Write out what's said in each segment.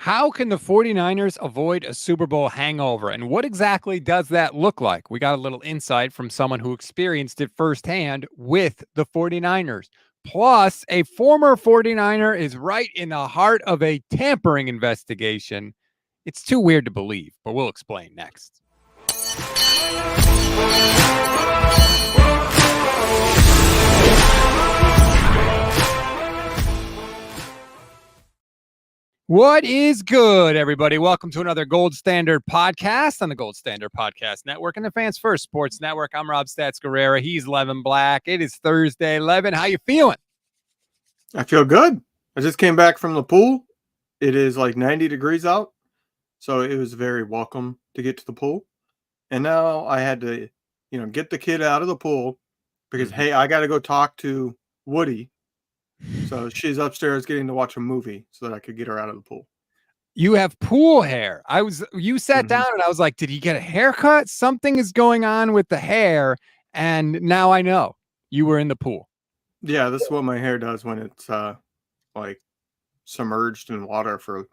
How can the 49ers avoid a Super Bowl hangover? And what exactly does that look like? We got a little insight from someone who experienced it firsthand with the 49ers. Plus, a former 49er is right in the heart of a tampering investigation. It's too weird to believe, but we'll explain next. What is good, everybody? Welcome to another Gold Standard podcast on the Gold Standard Podcast Network and the Fans First Sports Network. I'm Rob Stats Guerrera. He's Levin Black. It is Thursday. Levin, how you feeling? I feel good. I just came back from the pool. It is like 90 degrees out, so it was very welcome to get to the pool. And now I had to, get the kid out of the pool because, hey, I got to go talk to Woody. So she's upstairs getting to watch a movie so that I could get her out of the pool. You have pool hair. You sat down and I was like, did he get a haircut? Something is going on with the hair. And now I know you were in the pool. Yeah, this is what my hair does when it's like submerged in water for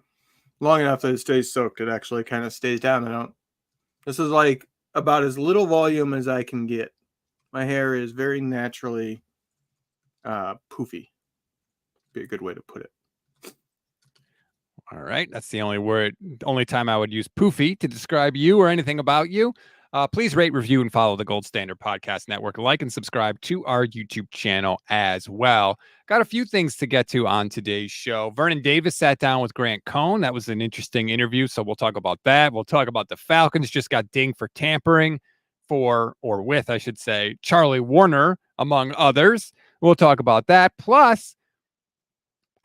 long enough that it stays soaked. It actually kind of stays down. This is like about as little volume as I can get. My hair is very naturally poofy. Be a good way to put it. All right. That's the only time I would use poofy to describe you or anything about you. Please rate, review, and follow the Gold Standard Podcast Network. Like and subscribe to our YouTube channel as well. Got a few things to get to on today's show. Vernon Davis sat down with Grant Cohn. That was an interesting interview, so we'll talk about that. We'll talk about the Falcons just got dinged for tampering with, I should say, Charlie Warner, among others. We'll talk about that. Plus,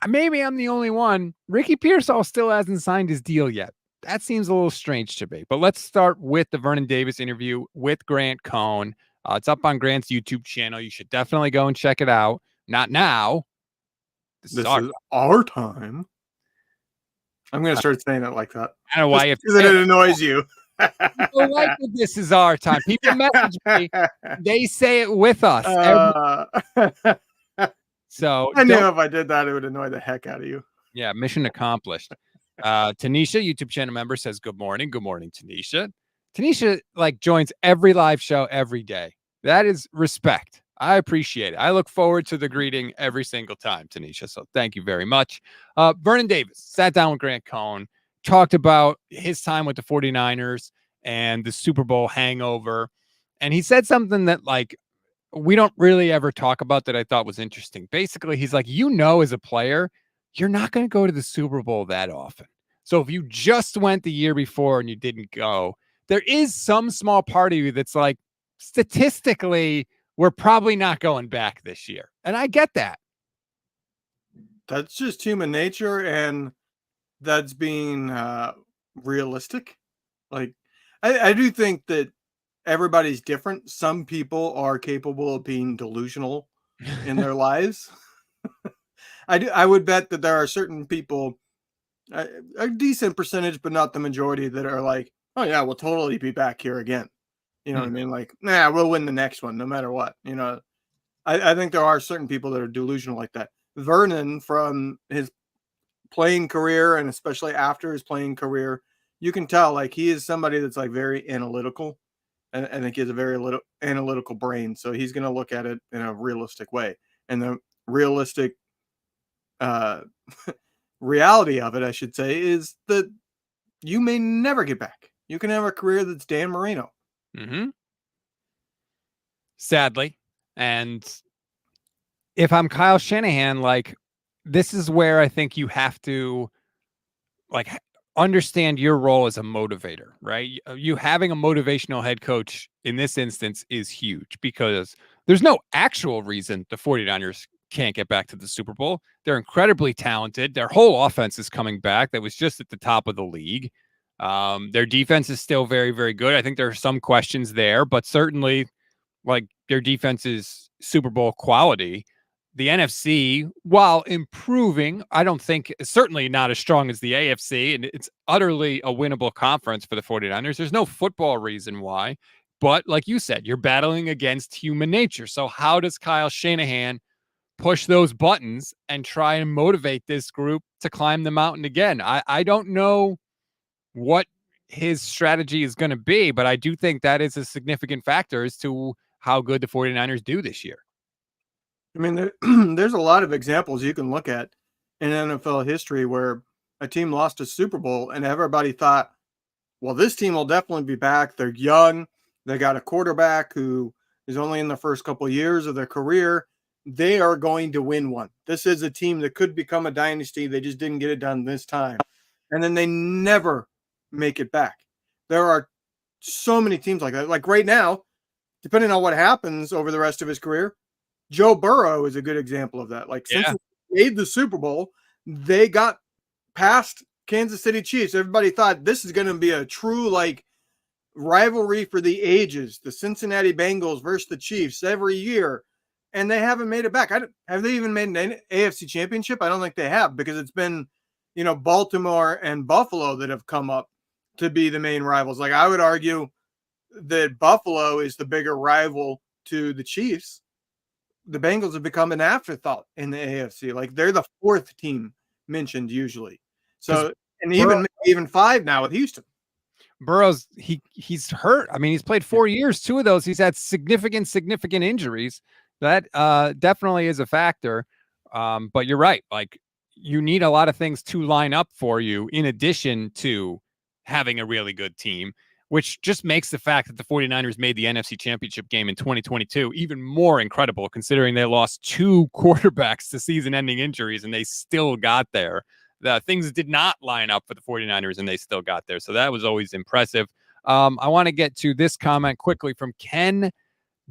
maybe I'm the only one. Ricky Pearsall still hasn't signed his deal yet. That seems a little strange to me. But let's start with the Vernon Davis interview with Grant Cohn. It's up on Grant's YouTube channel. You should definitely go and check it out. Not now. This is our time. I'm going to start saying it like that. I don't know why it annoys you. People like that this is our time. People message me. They say it with us. So I knew if I did that, it would annoy the heck out of you. Yeah, mission accomplished. Tanisha, YouTube channel member, says good morning. Good morning, Tanisha. Tanisha joins every live show every day. That is respect. I appreciate it. I look forward to the greeting every single time, Tanisha. So thank you very much. Vernon Davis sat down with Grant Cohn, talked about his time with the 49ers and the Super Bowl hangover. And he said something that we don't really ever talk about that I thought was interesting. Basically, he's like, as a player, you're not going to go to the Super Bowl that often. So if you just went the year before and you didn't go, there is some small part of you that's like, statistically, we're probably not going back this year. And I get that. That's just human nature. And that's being realistic. I do think that everybody's different. Some people are capable of being delusional in their lives. I would bet that there are certain people, a decent percentage, but not the majority, that are like, oh yeah, we'll totally be back here again. You know what I mean? We'll win the next one no matter what. I think there are certain people that are delusional like that. Vernon, from his playing career and especially after his playing career, you can tell he is somebody that's very analytical. And I think he has a very analytical brain. So he's going to look at it in a realistic way. And the realistic reality of it, I should say, is that you may never get back. You can have a career that's Dan Marino. Mm-hmm. Sadly. And if I'm Kyle Shanahan, this is where I think you have to understand your role as a motivator, right? You having a motivational head coach in this instance is huge because there's no actual reason the 49ers can't get back to the Super Bowl. They're incredibly talented. Their whole offense is coming back. That was just at the top of the league. Their defense is still very, very good. I think there are some questions there, but certainly their defense is Super Bowl quality. The NFC, while improving, I don't think, certainly not as strong as the AFC, and it's utterly a winnable conference for the 49ers. There's no football reason why, but like you said, you're battling against human nature. So how does Kyle Shanahan push those buttons and try and motivate this group to climb the mountain again. I don't know what his strategy is going to be, but I do think that is a significant factor as to how good the 49ers do this year. I mean, there's a lot of examples you can look at in NFL history where a team lost a Super Bowl and everybody thought, well, this team will definitely be back. They're young. They got a quarterback who is only in the first couple of years of their career. They are going to win one. This is a team that could become a dynasty. They just didn't get it done this time. And then they never make it back. There are so many teams like that. Like right now, depending on what happens over the rest of his career, Joe Burrow is a good example of that. Like since they made the Super Bowl, they got past Kansas City Chiefs. Everybody thought this is going to be a true like rivalry for the ages. The Cincinnati Bengals versus the Chiefs every year, and they haven't made it back. Have they even made an AFC Championship? I don't think they have, because it's been, Baltimore and Buffalo that have come up to be the main rivals. Like I would argue that Buffalo is the bigger rival to the Chiefs. The Bengals have become an afterthought in the AFC. Like they're the fourth team mentioned usually. So, and even five now with Houston. Burrow's he's hurt. I mean, he's played 4 years. 2 of those, he's had significant injuries. That definitely is a factor. But you're right. Like you need a lot of things to line up for you in addition to having a really good team, which just makes the fact that the 49ers made the NFC Championship game in 2022 even more incredible, considering they lost 2 quarterbacks to season-ending injuries and they still got there. The things did not line up for the 49ers and they still got there. So that was always impressive. I want to get to this comment quickly from Ken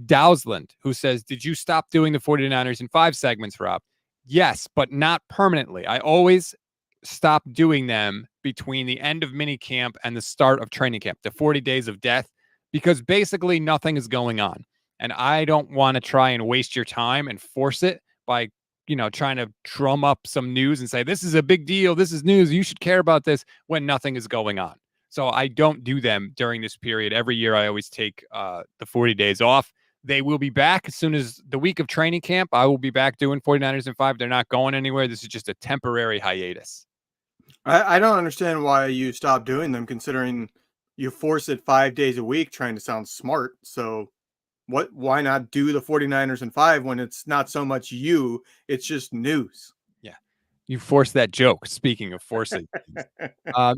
Dowsland, who says, did you stop doing the 49ers in 5 segments, Rob? Yes, but not permanently. I always stop doing them between the end of minicamp and the start of training camp, the 40 days of death, because basically nothing is going on. And I don't want to try and waste your time and force it by, trying to drum up some news and say, this is a big deal. This is news. You should care about this when nothing is going on. So I don't do them during this period. Every year I always take the 40 days off. They will be back as soon as the week of training camp. I will be back doing 49ers in 5. They're not going anywhere. This is just a temporary hiatus. I don't understand why you stopped doing them, considering you force it 5 days a week trying to sound smart. So why not do the 49ers in 5 when it's not so much you, it's just news? Yeah. You forced that joke. Speaking of forcing.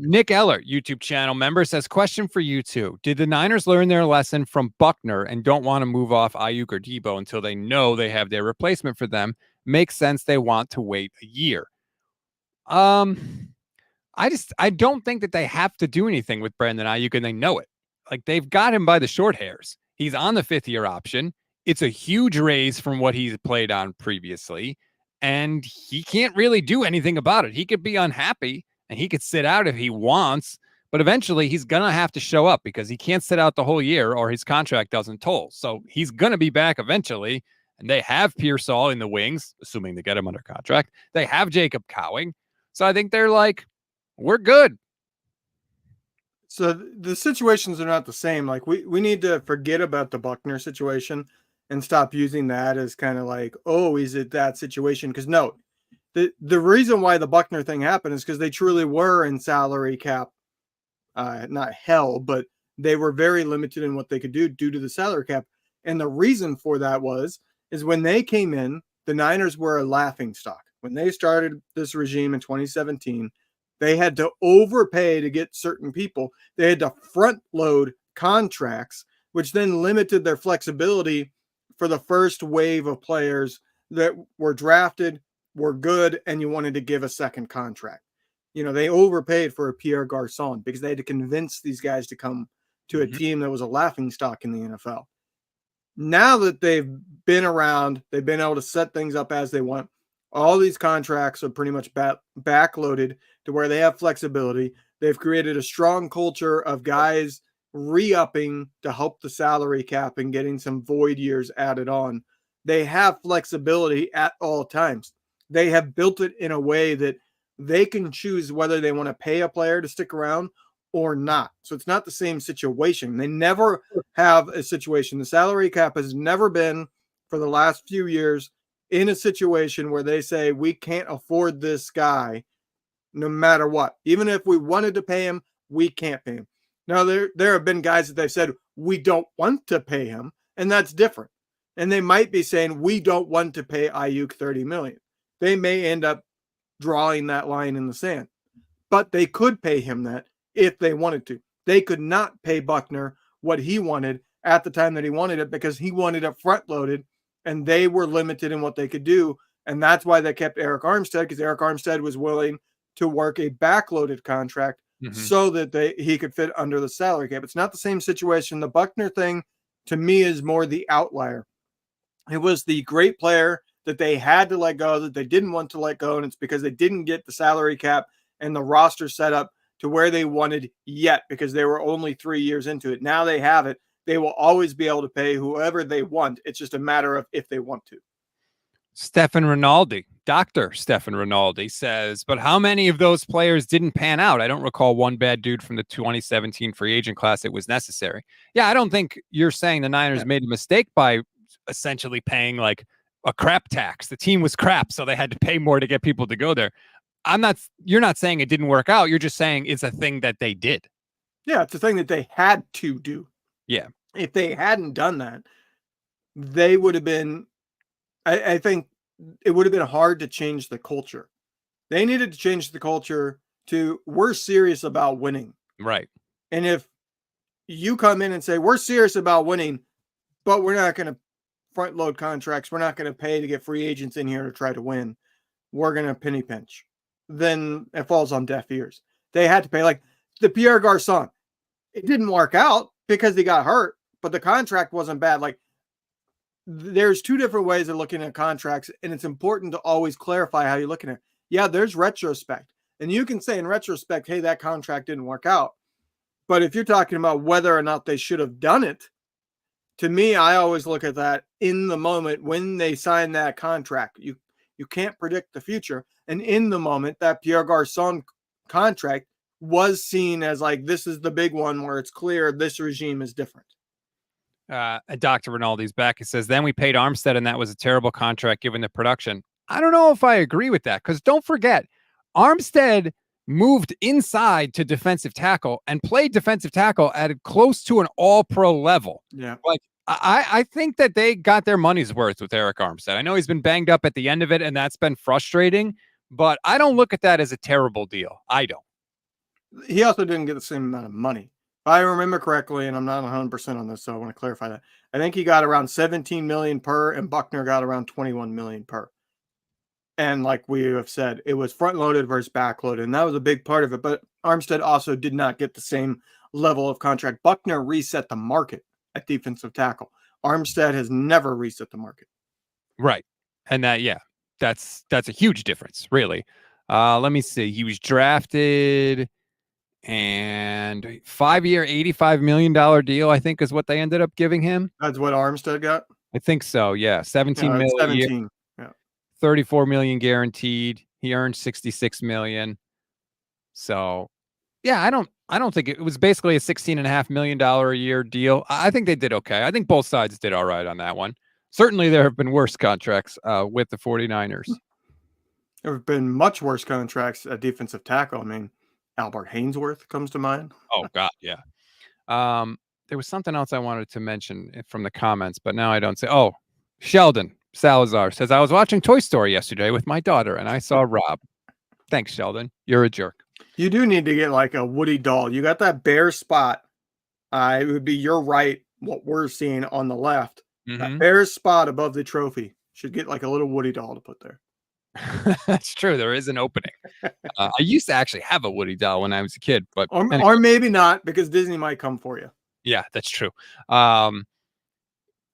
Nick Eller, YouTube channel member, says, question for you two. Did the Niners learn their lesson from Buckner and don't want to move off Ayuk or Deebo until they know they have their replacement for them? Makes sense. They want to wait a year. I don't think that they have to do anything with Brandon Ayuk, and they know it. Like, they've got him by the short hairs. He's on the 5th-year option. It's a huge raise from what he's played on previously, and he can't really do anything about it. He could be unhappy, and he could sit out if he wants, but eventually he's going to have to show up because he can't sit out the whole year or his contract doesn't toll. So he's going to be back eventually, and they have Pearsall in the wings, assuming they get him under contract. They have Jacob Cowing. So I think they're like, we're good. So the situations are not the same. Like we need to forget about the Buckner situation and stop using that as kind of like, oh, is it that situation? Because no, the reason why the Buckner thing happened is because they truly were in salary cap, not hell, but they were very limited in what they could do due to the salary cap. And the reason for that is when they came in, the Niners were a laughing stock. When they started this regime in 2017, they had to overpay to get certain people. They had to front load contracts, which then limited their flexibility for the first wave of players that were drafted, were good, and you wanted to give a second contract. They overpaid for a Pierre Garçon because they had to convince these guys to come to a team that was a laughing stock in the NFL. Now that they've been around, they've been able to set things up as they want. All these contracts are pretty much backloaded to where they have flexibility. They've created a strong culture of guys re-upping to help the salary cap and getting some void years added on. They have flexibility at all times. They have built it in a way that they can choose whether they want to pay a player to stick around or not. So it's not the same situation. They never have a situation. The salary cap has never been, for the last few years, in a situation where they say we can't afford this guy no matter what. Even if we wanted to pay him, we can't pay him. Now, there have been guys that they've said we don't want to pay him, and that's different. And they might be saying we don't want to pay Ayuk $30 million. They may end up drawing that line in the sand, but they could pay him that if they wanted to. They could not pay Buckner what he wanted at the time that he wanted it because he wanted it front loaded, and they were limited in what they could do. And that's why they kept Eric Armstead, because Eric Armstead was willing to work a backloaded contract so that he could fit under the salary cap. It's not the same situation. The Buckner thing, to me, is more the outlier. It was the great player that they had to let go, that they didn't want to let go, and it's because they didn't get the salary cap and the roster set up to where they wanted yet, because they were only 3 years into it. Now they have it. They will always be able to pay whoever they want. It's just a matter of if they want to. Stefan Rinaldi, Dr. Stefan Rinaldi says, but how many of those players didn't pan out? I don't recall one bad dude from the 2017 free agent class that was necessary. Yeah, I don't think you're saying the Niners made a mistake by essentially paying like a crap tax. The team was crap, so they had to pay more to get people to go there. You're not saying it didn't work out. You're just saying it's a thing that they did. Yeah, it's a thing that they had to do. Yeah. If they hadn't done that, they would have been, I think it would have been hard to change the culture. They needed to change the culture to we're serious about winning. Right. And if you come in and say, we're serious about winning, but we're not going to front load contracts, we're not going to pay to get free agents in here to try to win, we're going to penny pinch, then it falls on deaf ears. They had to pay, like the Pierre Garçon. It didn't work out because he got hurt, but the contract wasn't bad. Like, there's two different ways of looking at contracts, and it's important to always clarify how you're looking at it. Yeah, there's retrospect, and you can say in retrospect, hey, that contract didn't work out. But if you're talking about whether or not they should have done it, to me, I always look at that in the moment when they sign that contract. You can't predict the future. And in the moment, that Pierre Garçon contract was seen as like, this is the big one where it's clear this regime is different. Dr. Rinaldi's back. He says, then we paid Armstead, and that was a terrible contract given the production. I don't know if I agree with that, because don't forget, Armstead moved inside to defensive tackle and played defensive tackle at close to an all-pro level. Yeah. Like, I think that they got their money's worth with Eric Armstead. I know he's been banged up at the end of it, and that's been frustrating, but I don't look at that as a terrible deal. I don't. He also didn't get the same amount of money. If I remember correctly, and I'm not 100% on this, so I want to clarify that. I think he got around $17 million per, and Buckner got around $21 million per. And like we have said, it was front-loaded versus back-loaded, and that was a big part of it. But Armstead also did not get the same level of contract. Buckner reset the market at defensive tackle. Armstead has never reset the market. Right. And that's a huge difference, really. Let me see. He was drafted, and 5-year, $85 million deal, I think, is what they ended up giving him. That's what Armstead got? I think so, yeah. $17 million. 17. Yeah. $34 million guaranteed. He earned $66 million. So, yeah, I don't think it was basically a $16.5 million a year deal. I think they did okay. I think both sides did all right on that one. Certainly, there have been worse contracts with the 49ers. There have been much worse contracts at defensive tackle. I mean, Albert Hainsworth comes to mind. Oh, God, yeah. There was something else I wanted to mention from the comments, but now I don't say. Oh, Sheldon Salazar says, I was watching Toy Story yesterday with my daughter, and I saw Rob. Thanks, Sheldon. You're a jerk. You do need to get like a Woody doll. You got that bare spot. It would be your right, what we're seeing on the left. Mm-hmm. That bare spot above the trophy. Should get like a little Woody doll to put there. That's true. There is an opening. I used to actually have a Woody doll when I was a kid, but or maybe not, because Disney might come for you. Yeah, that's true.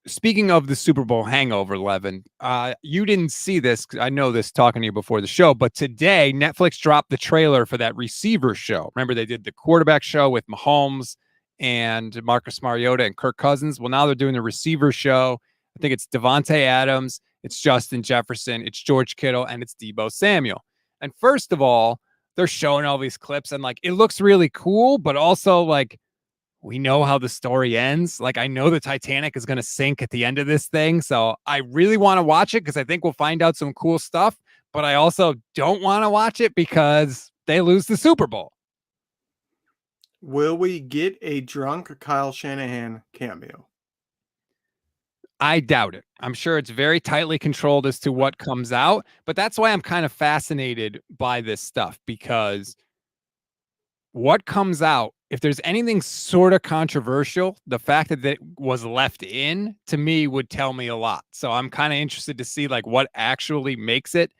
Speaking of the Super Bowl hangover, Levin, you didn't see this. I know this talking to you before the show, but today Netflix dropped the trailer for that receiver show. Remember, they did the quarterback show with Mahomes and Marcus Mariota and Kirk Cousins. Well, now they're doing the receiver show. I think it's Devontae Adams, it's Justin Jefferson, it's George Kittle, and it's Deebo Samuel. And first of all, they're showing all these clips, and like it looks really cool, but also like, we know how the story ends. Like, I know the Titanic is going to sink at the end of this thing. So I really want to watch it because I think we'll find out some cool stuff. But I also don't want to watch it because they lose the Super Bowl. Will we get a drunk Kyle Shanahan cameo? I doubt it. I'm sure it's very tightly controlled as to what comes out. But that's why I'm kind of fascinated by this stuff, because what comes out, if there's anything sort of controversial, the fact that it was left in, to me, would tell me a lot. So I'm kind of interested to see like what actually makes it.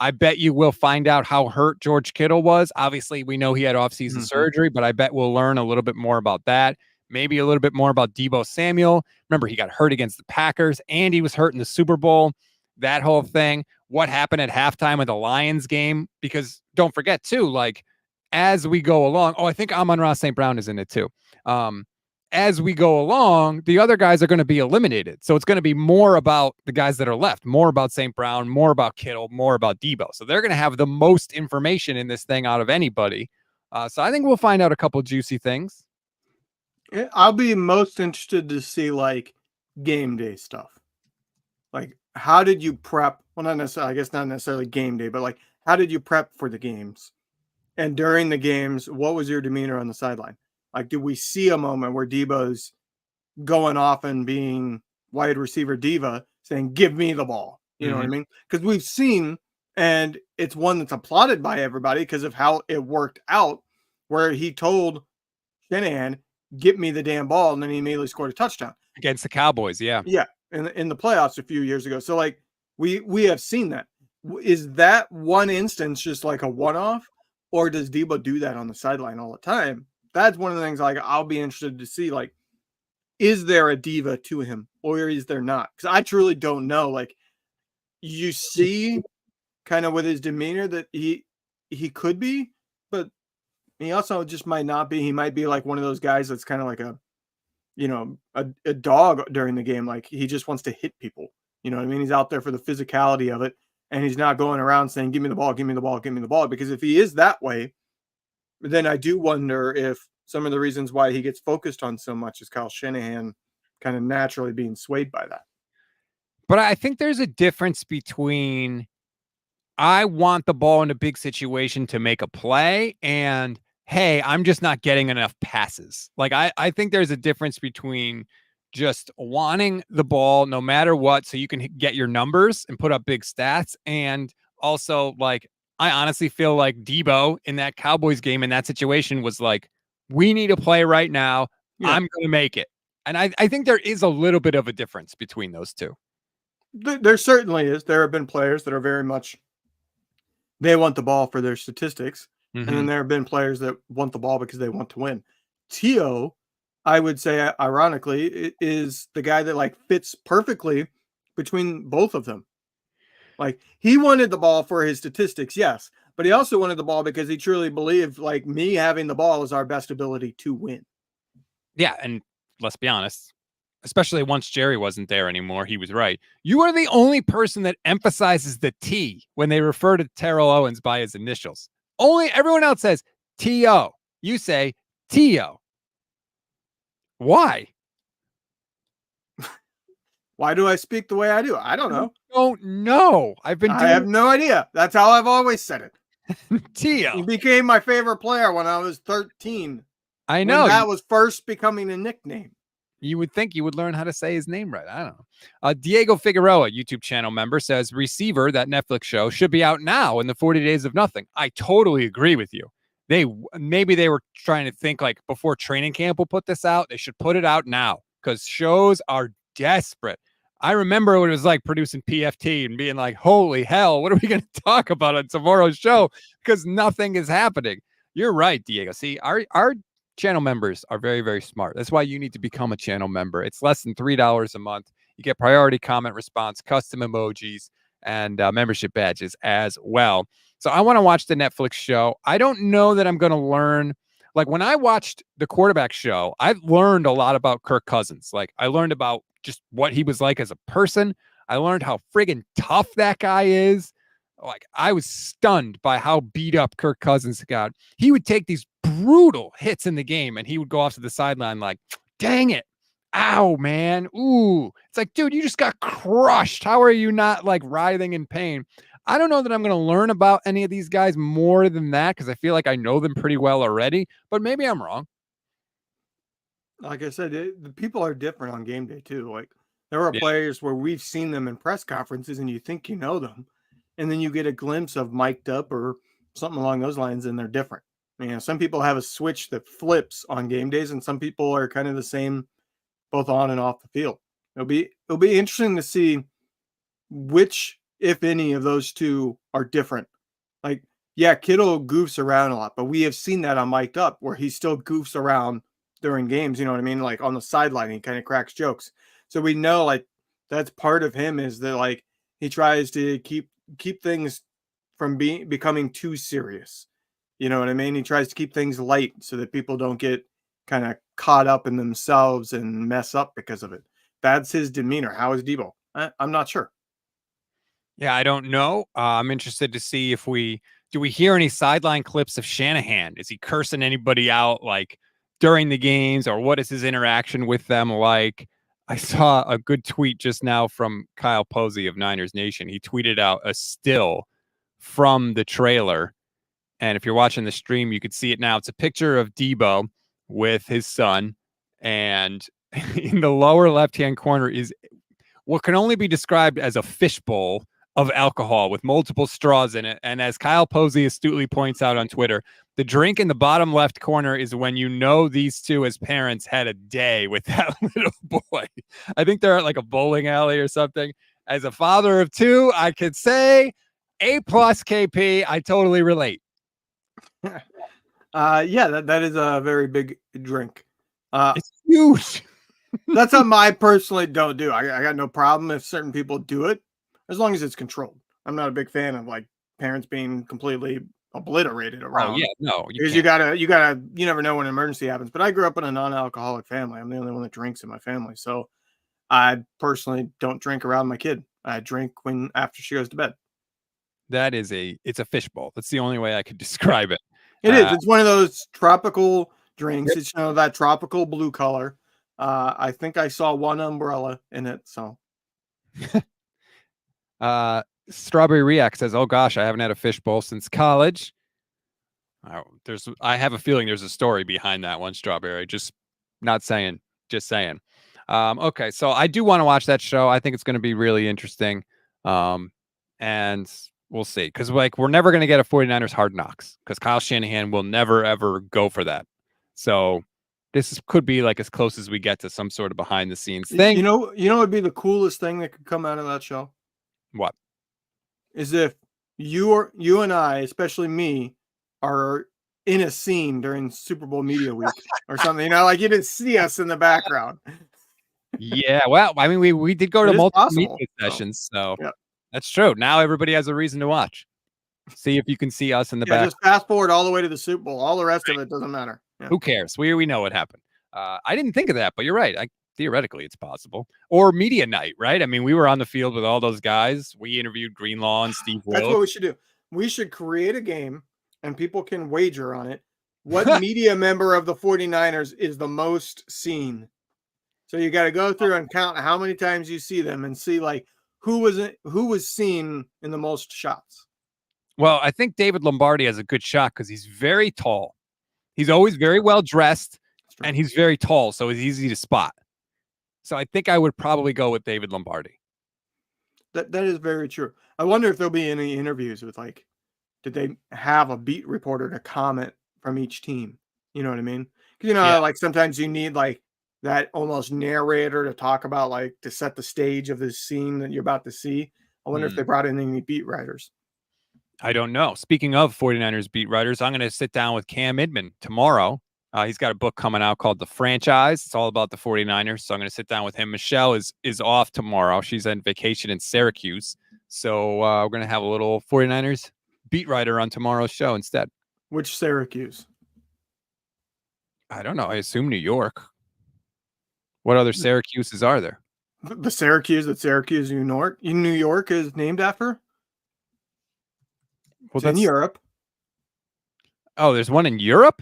I bet you will find out how hurt George Kittle was. Obviously, we know he had offseason surgery, but I bet we'll learn a little bit more about that. Maybe a little bit more about Deebo Samuel. Remember, he got hurt against the Packers and he was hurt in the Super Bowl. That whole thing. What happened at halftime of the Lions game? Because don't forget, too, like, as we go along, I think Amon-Ra St. Brown is in it too. As we go along, the other guys are going to be eliminated. So it's going to be more about the guys that are left, more about St. Brown, more about Kittle, more about Deebo. So they're going to have the most information in this thing out of anybody. So I think we'll find out a couple juicy things. I'll be most interested to see like game day stuff. Like, how did you prep? Well, not necessarily, I guess not necessarily game day, but like, how did you prep for the games? And during the games, what was your demeanor on the sideline? Like, did we see a moment where Deebo's going off and being wide receiver diva saying, give me the ball? You know what I mean? Because we've seen, and it's one that's applauded by everybody because of how it worked out, where he told Shanahan, get me the damn ball, and then he immediately scored a touchdown. Against the Cowboys, yeah. Yeah, in the playoffs a few years ago. So, like, we have seen that. Is that one instance just like a one-off? Or does Deebo do that on the sideline all the time? That's one of the things like I'll be interested to see. Like, is there a diva to him or is there not? Because I truly don't know. Like, you see kind of with his demeanor that he could be, but he also just might not be. He might be like one of those guys that's kind of like a dog during the game. Like, he just wants to hit people. You know what I mean? He's out there for the physicality of it. And he's not going around saying, give me the ball, give me the ball, give me the ball. Because if he is that way, then I do wonder if some of the reasons why he gets focused on so much is Kyle Shanahan kind of naturally being swayed by that. But I think there's a difference between I want the ball in a big situation to make a play and, hey, I'm just not getting enough passes. Like, I think there's a difference between just wanting the ball no matter what so you can get your numbers and put up big stats. And also, like, I honestly feel like Deebo in that Cowboys game in that situation was like, we need a play right now. Yeah. I'm going to make it. And I think there is a little bit of a difference between those two. There certainly is. There have been players that are very much, they want the ball for their statistics. And then there have been players that want the ball because they want to win. T.O., I would say, ironically, is the guy that like fits perfectly between both of them. Like, he wanted the ball for his statistics, yes, but he also wanted the ball because he truly believed like me having the ball is our best ability to win. Yeah, and let's be honest, especially once Jerry wasn't there anymore, he was right. You are the only person that emphasizes the T when they refer to Terrell Owens by his initials. Only everyone else says T.O. You say T.O. Why? Why do I speak the way I do? I don't know. I don't know. I have no idea. That's how I've always said it. T.O. He became my favorite player when I was 13. I know. When that was first becoming a nickname. You would think you would learn how to say his name right. I don't know. Diego Figueroa, YouTube channel member, says Receiver, that Netflix show, should be out now in the 40 Days of Nothing. I totally agree with you. Maybe they were trying to think like before training camp will put this out. They should put it out now because shows are desperate. I remember what it was like producing PFT and being like, holy hell, what are we going to talk about on tomorrow's show? Because nothing is happening. You're right, Diego. See, our channel members are very, very smart. That's why you need to become a channel member. It's less than $3 a month. You get priority comment response, custom emojis, and membership badges as well. So I want to watch the Netflix show. I don't know that I'm going to learn. Like, when I watched the quarterback show, I learned a lot about Kirk Cousins. Like, I learned about just what he was like as a person. I learned how friggin' tough that guy is. Like, I was stunned by how beat up Kirk Cousins got. He would take these brutal hits in the game, and he would go off to the sideline like, dang it. Ow, man. Ooh. It's like, dude, you just got crushed. How are you not like writhing in pain? I don't know that I'm going to learn about any of these guys more than that because I feel like I know them pretty well already, but maybe I'm wrong. Like I said, the people are different on game day too. Like there are players where we've seen them in press conferences and you think you know them, and then you get a glimpse of mic'd up or something along those lines, and they're different. Some people have a switch that flips on game days, and some people are kind of the same, both on and off the field. It'll be interesting to see which, if any, of those two are different. Like, yeah, Kittle goofs around a lot, but we have seen that on mic'd up where he still goofs around during games. You know what I mean? Like on the sideline, he kind of cracks jokes. So we know like that's part of him is that like he tries to keep things from becoming too serious. You know what I mean? He tries to keep things light so that people don't get kind of caught up in themselves and mess up because of it. That's his demeanor. How is Deebo? I'm not sure. Yeah, I don't know. I'm interested to see if we hear any sideline clips of Shanahan? Is he cursing anybody out like during the games, or what is his interaction with them like? I saw a good tweet just now from Kyle Posey of Niners Nation. He tweeted out a still from the trailer, and if you're watching the stream, you could see it now. It's a picture of Deebo with his son, and in the lower left-hand corner is what can only be described as a fishbowl of alcohol with multiple straws in it. And as Kyle Posey astutely points out on Twitter, the drink in the bottom left corner is when you know these two as parents had a day with that little boy. I think they're at like a bowling alley or something. As a father of two, I could say A+ KP. I totally relate. Yeah, that is a very big drink. It's huge. That's something I personally don't do. I got no problem if certain people do it, as long as it's controlled. I'm not a big fan of like parents being completely obliterated around. Oh yeah, no, because you never know when an emergency happens. But I grew up in a non-alcoholic family. I'm the only one that drinks in my family, so I personally don't drink around my kid. I drink after she goes to bed. It's a fishbowl. That's the only way I could describe it. It is. It's one of those tropical drinks. It's that tropical blue color. I think I saw one umbrella in it. So, Strawberry React says, "Oh gosh, I haven't had a fishbowl since college." I have a feeling there's a story behind that one, Strawberry. Just not saying, just saying. Okay, so I do want to watch that show. I think it's going to be really interesting. And we'll see. Because like we're never going to get a 49ers Hard Knocks because Kyle Shanahan will never ever go for that. So this could be like as close as we get to some sort of behind the scenes thing. You know what'd be the coolest thing that could come out of that show? What? Is if you and I, especially me, are in a scene during Super Bowl media week or something, like you didn't see us in the background. Yeah, well, I mean, we did go to multiple media sessions, so yeah. That's true. Now everybody has a reason to watch. See if you can see us in the back. Just fast forward all the way to the Super Bowl. All the rest of it doesn't matter. Yeah. Who cares? We know what happened. I didn't think of that, but you're right. Theoretically, it's possible. Or media night, right? I mean, we were on the field with all those guys. We interviewed Greenlaw and Steve Wilks. That's what we should do. We should create a game, and people can wager on it. What media member of the 49ers is the most seen? So you got to go through and count how many times you see them and see like who was seen in the most shots. Well, I think David Lombardi has a good shot because he's very tall. He's always very well dressed, and he's very tall, so it's easy to spot. So I think I would probably go with David Lombardi. That is very true. I wonder if there'll be any interviews with like, did they have a beat reporter to comment from each team? You know what I mean? Because like sometimes you need like that almost narrator to talk about like to set the stage of this scene that you're about to see. I wonder if they brought in any beat writers. I don't know. Speaking of 49ers beat writers, I'm going to sit down with Cam Idman tomorrow. He's got a book coming out called The Franchise. It's all about the 49ers. So I'm going to sit down with him. Michelle is off tomorrow. She's on vacation in Syracuse. So we're going to have a little 49ers beat writer on tomorrow's show instead. Which Syracuse? I don't know. I assume New York. What other Syracuses are there? The Syracuse that Syracuse, New York is named after? Well, that's in Europe. Oh, there's one in Europe?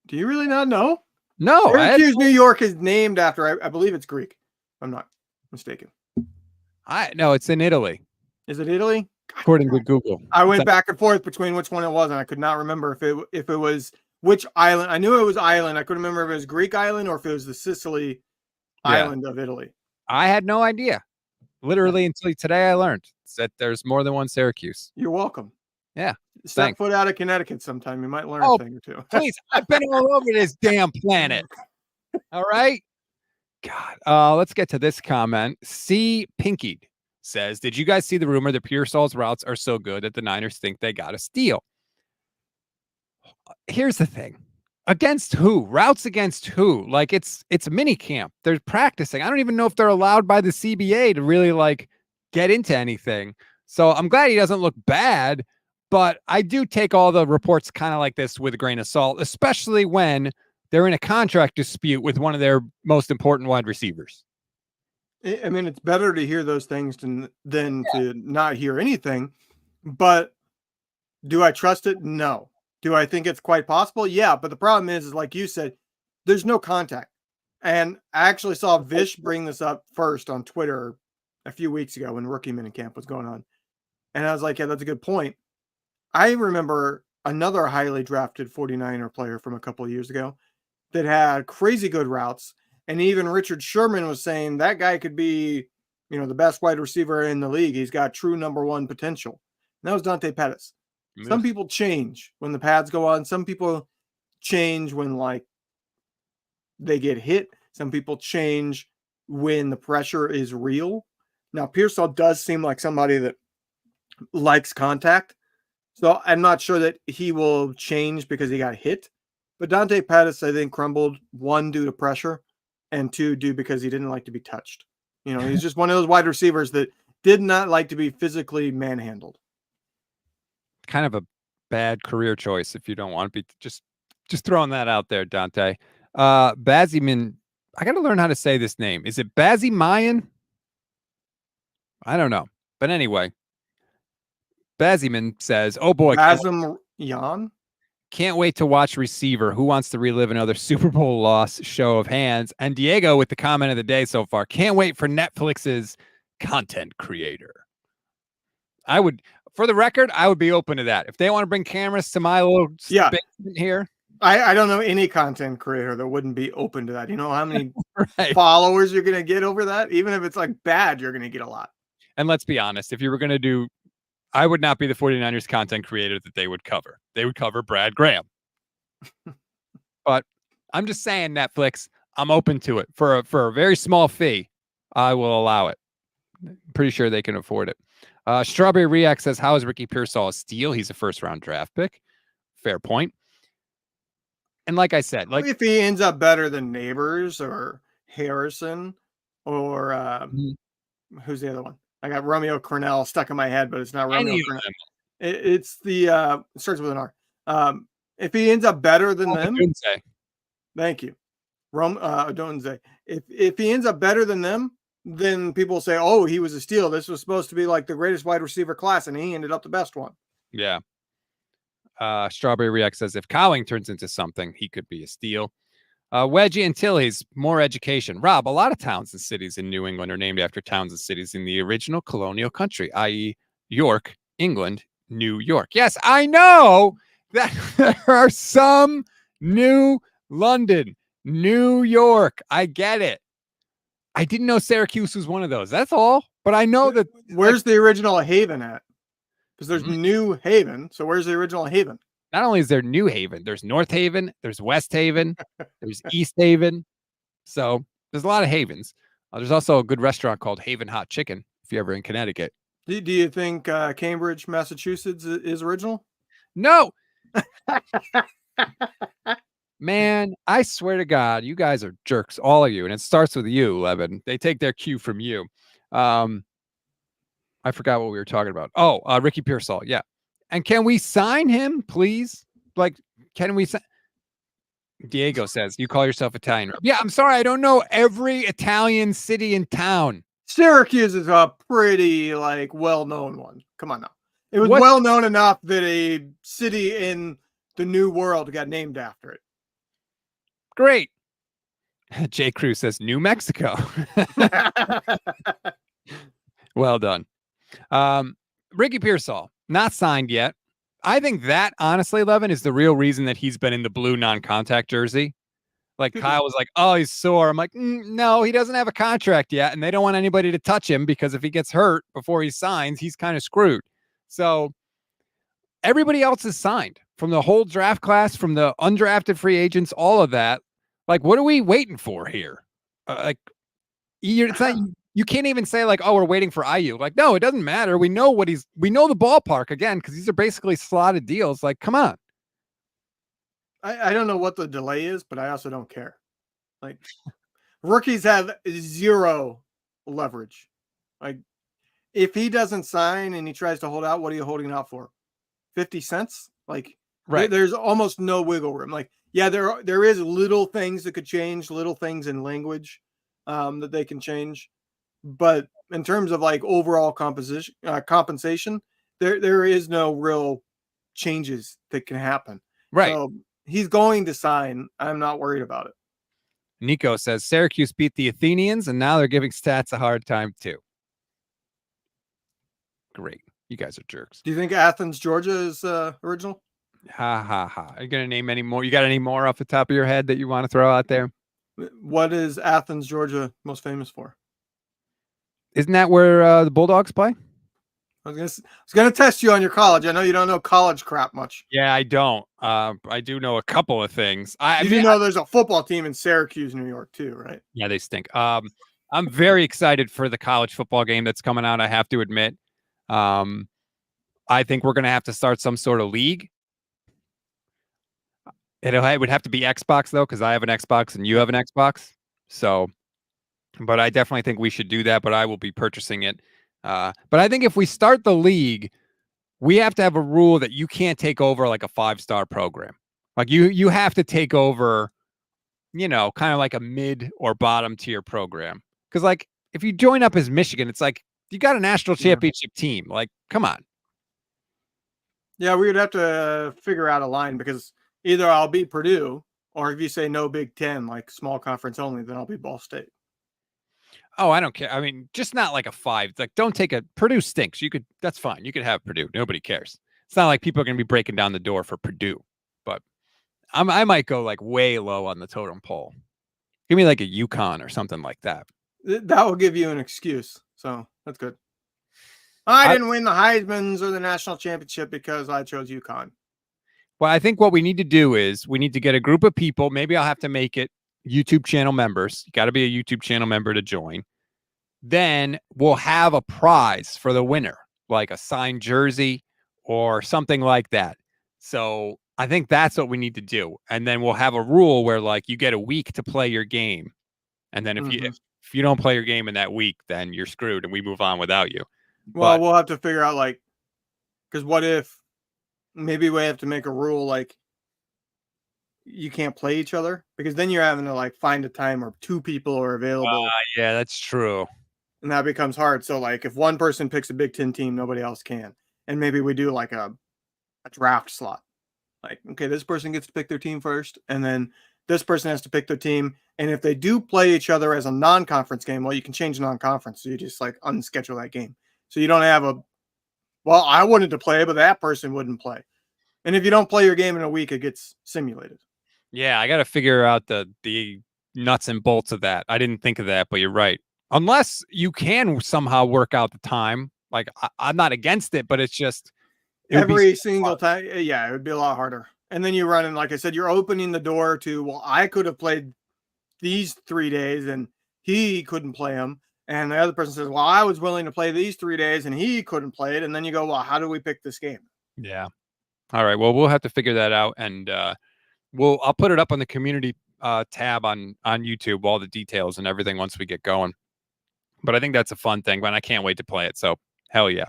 Do you really not know? No, Syracuse, New York is named after, I believe it's Greek. If I'm not mistaken. No, it's in Italy, Is it Italy? according to Google. I went back and forth between which one it was, and I could not remember if it was which island. I knew it was island. I couldn't remember if it was Greek island or if it was the Sicily island of Italy. I had no idea. Literally until today I learned that there's more than one Syracuse. You're welcome. Yeah. Step foot out of Connecticut sometime. You might learn a thing or two. Please, I've been all over this damn planet. All right. God. Let's get to this comment. C. Pinkied says, did you guys see the rumor that Pearsall's routes are so good that the Niners think they got a steal? Here's the thing. Against who? Routes against who? Like it's a mini camp. They're practicing. I don't even know if they're allowed by the CBA to really like get into anything. So I'm glad he doesn't look bad, but I do take all the reports kind of like this with a grain of salt, especially when they're in a contract dispute with one of their most important wide receivers. I mean, it's better to hear those things than to not hear anything. But do I trust it? No. Do I think it's quite possible? Yeah. But the problem is like you said, there's no contact. And I actually saw Vish bring this up first on Twitter a few weeks ago when rookie minicamp was going on. And I was like, yeah, that's a good point. I remember another highly drafted 49er player from a couple of years ago that had crazy good routes. And even Richard Sherman was saying that guy could be, the best wide receiver in the league. He's got true number one potential. And that was Dante Pettis. Some people change when the pads go on. Some people change when like they get hit. Some people change when the pressure is real. Now, Pearsall does seem like somebody that likes contact. So I'm not sure that he will change because he got hit. But Dante Pettis, I think, crumbled, one, due to pressure, and two, due because he didn't like to be touched. He's just one of those wide receivers that did not like to be physically manhandled. Kind of a bad career choice if you don't want to be just throwing that out there, Dante. Baziman, I got to learn how to say this name. Is it Bazimayan? I don't know. But anyway, Baziman says, oh boy. Bazim Can't wait to watch receiver. Who wants to relive another Super Bowl loss? Show of hands. And Diego with the comment of the day so far. Can't wait for Netflix's content creator. For the record, I would be open to that. If they want to bring cameras to my little basement here. I don't know any content creator that wouldn't be open to that. You know how many followers you're going to get over that? Even if it's like bad, you're going to get a lot. And let's be honest. If you were going to do, I would not be the 49ers content creator that they would cover. They would cover Brad Graham. But I'm just saying, Netflix, I'm open to it. For a very small fee, I will allow it. Pretty sure they can afford it. Strawberry React says, how is Ricky Pearsall a steal? He's a first-round draft pick. Fair point. And like I said, like if he ends up better than Neighbors or Harrison or who's the other one? I got Romeo Cornell stuck in my head, but it's not Romeo Cornell. It's the it starts with an R. If he ends up better than them, thank you, Odunze. If he ends up better than them, then people say, oh, he was a steal. This was supposed to be like the greatest wide receiver class, and he ended up the best one. Yeah. Strawberry React says, if Cowing turns into something, he could be a steal. Wedgie Antilles, more education. Rob, a lot of towns and cities in New England are named after towns and cities in the original colonial country, i.e. York, England, New York. Yes, I know that there are some New London, New York. I get it. I didn't know Syracuse was one of those. That's all. But I know that. Where's the original Haven at? Because there's New Haven. So where's the original Haven? Not only is there New Haven, there's North Haven, there's West Haven, there's East Haven. So there's a lot of havens. There's also a good restaurant called Haven Hot Chicken if you're ever in Connecticut. Do you think Cambridge, Massachusetts is original? No. Man, I swear to God, you guys are jerks, all of you. And it starts with you, Levin. They take their cue from you. I forgot what we were talking about. Oh, Ricky Pearsall. Yeah. And can we sign him, please? Like, can we sign? Diego says, you call yourself Italian. Yeah, I'm sorry. I don't know every Italian city in town. Syracuse is a pretty, well-known one. Come on now. It was well-known enough that a city in the New World got named after it. Great. J. Cruz says New Mexico. Well done. Ricky Pearsall, not signed yet. I think that, honestly, Levin, is the real reason that he's been in the blue non-contact jersey. Like Kyle was like, oh, he's sore. I'm like, no, he doesn't have a contract yet. And they don't want anybody to touch him because if he gets hurt before he signs, he's kind of screwed. So everybody else is signed from the whole draft class, from the undrafted free agents, all of that. Like, what are we waiting for here? It's not, you can't even say like, oh, we're waiting for IU. Like, no, it doesn't matter. We know we know the ballpark again, because these are basically slotted deals. Like, come on. I don't know what the delay is, but I also don't care. Like, rookies have zero leverage. Like, if he doesn't sign and he tries to hold out, what are you holding out for? 50 cents? Like, right. There's almost no wiggle room. Like, yeah, there is little things that could change, little things in language that they can change. But in terms of like overall compensation, there is no real changes that can happen. Right. So he's going to sign. I'm not worried about it. Nico says Syracuse beat the Athenians, and now they're giving stats a hard time too. Great. You guys are jerks. Do you think Athens, Georgia is original? Ha, ha, ha. Are you going to name any more? You got any more off the top of your head that you want to throw out there? What is Athens, Georgia most famous for? Isn't that where the Bulldogs play? I was gonna test you on your college. I know you don't know college crap much. Yeah, I don't. I do know a couple of things. You know there's a football team in Syracuse, New York, too, right? Yeah, they stink. I'm very excited for the college football game that's coming out, I have to admit. I think we're going to have to start some sort of league. It would have to be Xbox, though, because I have an Xbox and you have an Xbox. So, but I definitely think we should do that, but I will be purchasing it. But I think if we start the league, we have to have a rule that you can't take over like a 5-star program. Like you have to take over, kind of like a mid or bottom tier program. Because like if you join up as Michigan, it's like you got a national championship team. Like, come on. Yeah, we would have to figure out a line, because either I'll be Purdue, or if you say no Big Ten, like small conference only, then I'll be Ball State. Oh, I don't care. I mean, just not like a 5. Like, don't take Purdue stinks. That's fine. You could have Purdue. Nobody cares. It's not like people are going to be breaking down the door for Purdue, but I might go like way low on the totem pole. Give me like a UConn or something like that. That will give you an excuse. So that's good. I didn't win the Heisman's or the national championship because I chose UConn. Well, I think what we need to do is we need to get a group of people. Maybe I'll have to make it YouTube channel members. You got to be a YouTube channel member to join. Then we'll have a prize for the winner, like a signed jersey or something like that. So I think that's what we need to do. And then we'll have a rule where like you get a week to play your game. And then if you don't play your game in that week, then you're screwed and we move on without you. Well, we'll have to figure out like, because what if maybe we have to make a rule like you can't play each other, because then you're having to like find a time where 2 people are available. Yeah, that's true. And that becomes hard. So like if one person picks a Big Ten team, nobody else can. And maybe we do like a draft slot. Like, okay, this person gets to pick their team first, and then this person has to pick their team. And if they do play each other as a non-conference game, well, you can change non-conference. So you just like unschedule that game. So you don't have I wanted to play, but that person wouldn't play. And if you don't play your game in a week, it gets simulated. Yeah, I got to figure out the nuts and bolts of that. I didn't think of that, but you're right. Unless you can somehow work out the time. Like, I'm not against it, but it's just every single time. Yeah, it would be a lot harder. And then you run in, like I said, you're opening the door to, well, I could have played these 3 days and he couldn't play them. And the other person says, well, I was willing to play these 3 days and he couldn't play it. And then you go, well, how do we pick this game? Yeah. All right. Well, we'll have to figure that out. And I'll put it up on the community tab on YouTube, all the details and everything once we get going. But I think that's a fun thing, but I can't wait to play it. So hell yeah.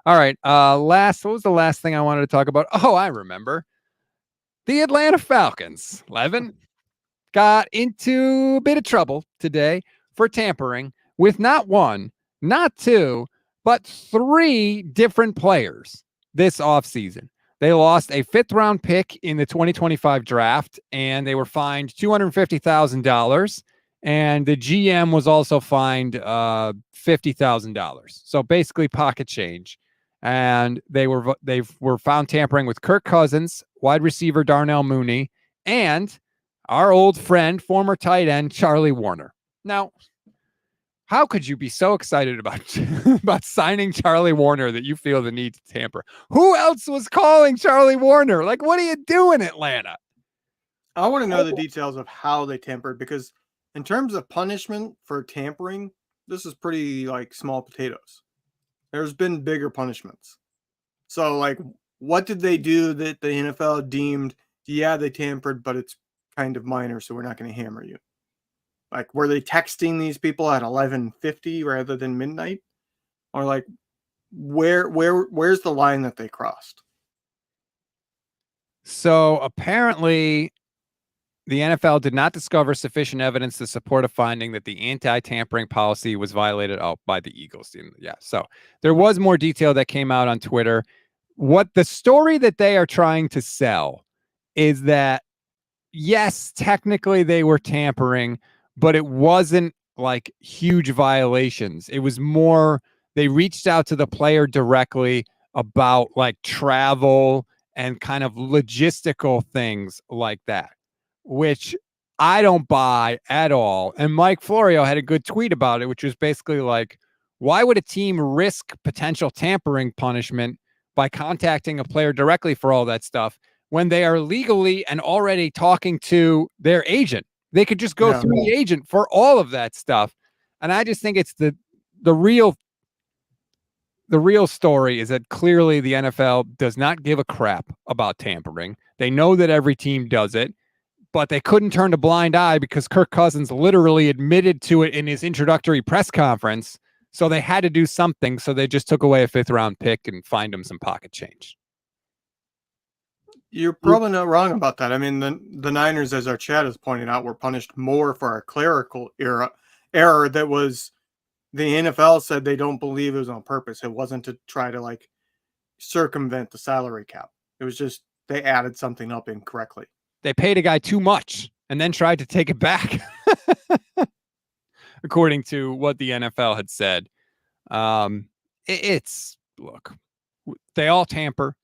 All right. What was the last thing I wanted to talk about? Oh, I remember. The Atlanta Falcons, Levin, got into a bit of trouble today for tampering with not 1, not 2, but 3 different players this offseason. They lost a 5th-round pick in the 2025 draft, and they were fined $250,000. And the GM was also fined $50,000. So basically pocket change. And they were found tampering with Kirk Cousins, wide receiver Darnell Mooney, and our old friend, former tight end Charlie Warner. Now, how could you be so excited about about signing Charlie Warner that you feel the need to tamper? Who else was calling Charlie Warner? Like, what are you doing, Atlanta? I want to know the details of how they tampered, because in terms of punishment for tampering, this is pretty like small potatoes. There's been bigger punishments. So like, what did they do that the NFL deemed, yeah, they tampered, but it's kind of minor, so we're not going to hammer you? Like, were they texting these people at 11:50 rather than midnight? Or like, where's the line that they crossed? So apparently the NFL did not discover sufficient evidence to support a finding that the anti-tampering policy was violated by the Eagles. Yeah. So there was more detail that came out on Twitter. What the story that they are trying to sell is that, yes, technically they were tampering, but it wasn't like huge violations. It was more, they reached out to the player directly about like travel and kind of logistical things like that, which I don't buy at all. And Mike Florio had a good tweet about it, which was basically like, why would a team risk potential tampering punishment by contacting a player directly for all that stuff when they are legally and already talking to their agent? They could just go through the agent for all of that stuff. And I just think it's the real story is that clearly the NFL does not give a crap about tampering. They know that every team does it, but they couldn't turn a blind eye because Kirk Cousins literally admitted to it in his introductory press conference. So they had to do something. So they just took away a 5th-round pick and fined him some pocket change. You're probably not wrong about that. I mean, the Niners, as our chat has pointed out, were punished more for a clerical error that was, the NFL said they don't believe it was on purpose. It wasn't to try to like circumvent the salary cap. It was just they added something up incorrectly. They paid a guy too much and then tried to take it back, according to what the NFL had said. Look, they all tamper.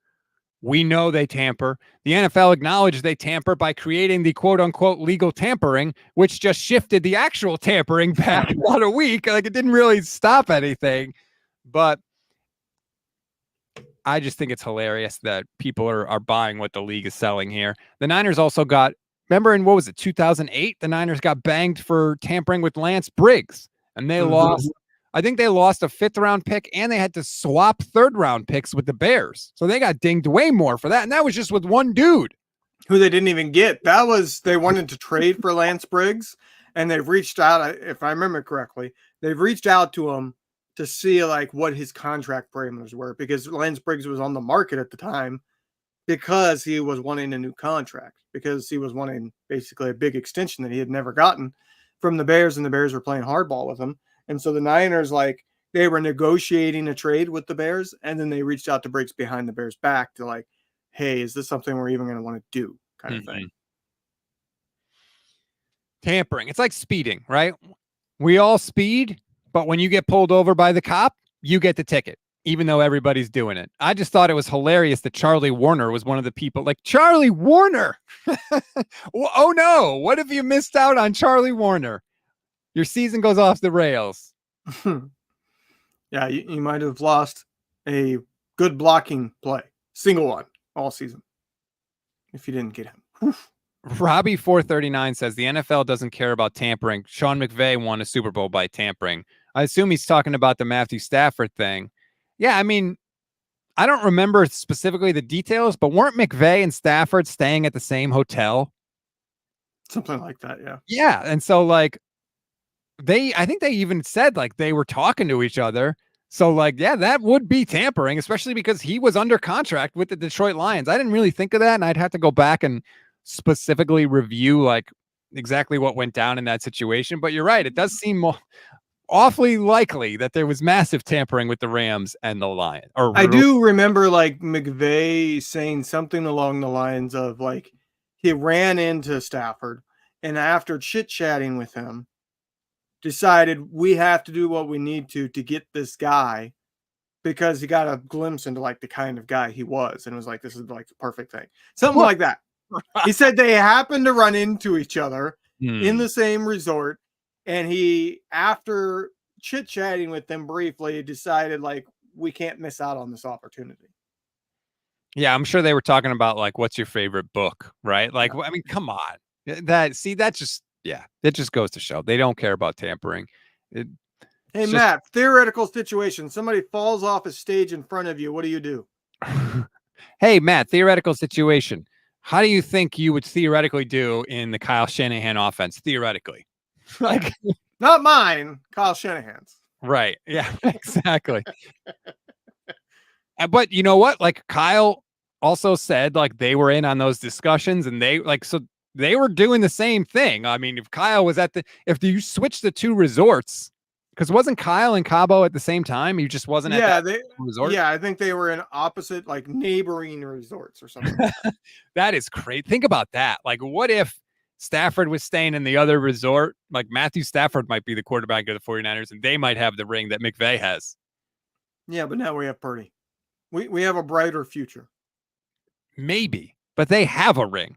We know they tamper. The NFL acknowledged they tamper by creating the quote-unquote legal tampering, which just shifted the actual tampering back about a week. Like, it didn't really stop anything. But I just think it's hilarious that people are buying what the league is selling here. The Niners also got, remember in, what was it, 2008? The Niners got banged for tampering with Lance Briggs, and they lost. I think they lost a 5th-round pick, and they had to swap 3rd-round picks with the Bears. So they got dinged way more for that. And that was just with one dude who they didn't even get. That was, they wanted to trade for Lance Briggs, and they've reached out, if I remember correctly, they've reached out to him to see like what his contract parameters were, because Lance Briggs was on the market at the time because he was wanting a new contract, because he was wanting basically a big extension that he had never gotten from the Bears, and the Bears were playing hardball with him. And so the Niners, like, they were negotiating a trade with the Bears, and then they reached out to Briggs behind the Bears' back to like, hey, is this something we're even going to want to do, kind of thing. Tampering. It's like speeding, right? We all speed, but when you get pulled over by the cop, you get the ticket, even though everybody's doing it. I just thought it was hilarious that Charlie Warner was one of the people. Like, Charlie Warner! Oh no, what if you missed out on Charlie Warner? Your season goes off the rails. Yeah, you might have lost a good blocking play, single one, all season, if you didn't get him. Oof. Robbie 439 says the NFL doesn't care about tampering. Sean McVay won a Super Bowl by tampering. I assume he's talking about the Matthew Stafford thing. Yeah, I mean, I don't remember specifically the details, but weren't McVay and Stafford staying at the same hotel? Something like that, yeah. Yeah, and so like, I think they even said like they were talking to each other. So like, yeah, that would be tampering, especially because he was under contract with the Detroit Lions. I didn't really think of that, and I'd have to go back and specifically review like exactly what went down in that situation. But you're right, it does seem awfully likely that there was massive tampering with the Rams and the Lions. I do remember like McVay saying something along the lines of like he ran into Stafford and after chit chatting with him, decided we have to do what we need to get this guy because he got a glimpse into like the kind of guy he was and was like, this is like the perfect thing. Something like that. He said they happened to run into each other in the same resort. And he, after chit chatting with them briefly, decided like, we can't miss out on this opportunity. Yeah, I'm sure they were talking about like, what's your favorite book, right? Like, I mean, come on. That just goes to show they don't care about tampering. Hey, Matt, theoretical situation. Somebody falls off a stage in front of you. What do you do? Hey, Matt, theoretical situation. How do you think you would theoretically do in the Kyle Shanahan offense? Theoretically. Like, not mine, Kyle Shanahan's. Right. Yeah, exactly. But you know what? Like Kyle also said, like they were in on those discussions and they were doing the same thing. I mean, if Kyle was if you switch the two resorts, because wasn't Kyle and Cabo at the same time? He just wasn't at that resort. Yeah, I think they were in opposite, like neighboring resorts or something. That is crazy. Think about that. Like, what if Stafford was staying in the other resort? Like Matthew Stafford might be the quarterback of the 49ers and they might have the ring that McVay has. Yeah, but now we have Purdy. We have a brighter future. Maybe, but they have a ring.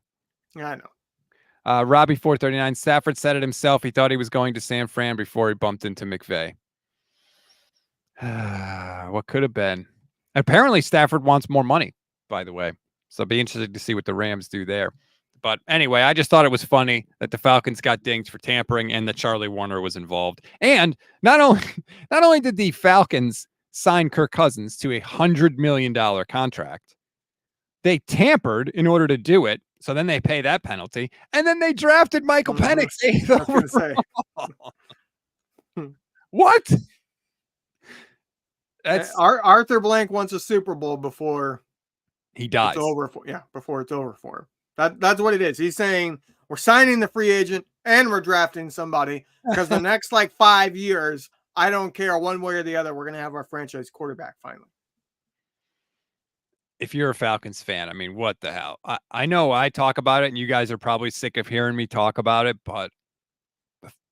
Yeah, I know. Robbie 439, Stafford said it himself. He thought he was going to San Fran before he bumped into McVay. What could have been? Apparently, Stafford wants more money, by the way. So it'll be interesting to see what the Rams do there. But anyway, I just thought it was funny that the Falcons got dinged for tampering and that Charlie Warner was involved. And not only did the Falcons sign Kirk Cousins to $100 million contract, they tampered in order to do it. So then they pay that penalty. And then they drafted Michael Penix 8th overall. What? That's Arthur Blank wants a Super Bowl before he dies. It's over before it's over for him. That's what it is. He's saying we're signing the free agent and we're drafting somebody because the next like 5 years, I don't care one way or the other, we're gonna have our franchise quarterback finally. If you're a Falcons fan, I mean, what the hell? I know I talk about it and you guys are probably sick of hearing me talk about it, but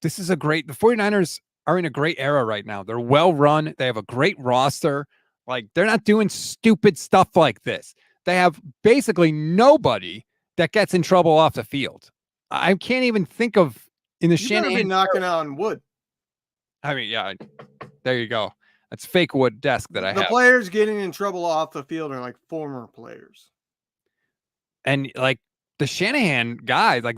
the 49ers are in a great era right now. They're well run. They have a great roster. Like they're not doing stupid stuff like this. They have basically nobody that gets in trouble off the field. I can't even think of in the Shanahan. Be knocking on wood. I mean, yeah, there you go. That's fake wood desk that I have. The players getting in trouble off the field are like former players. And like the Shanahan guys, like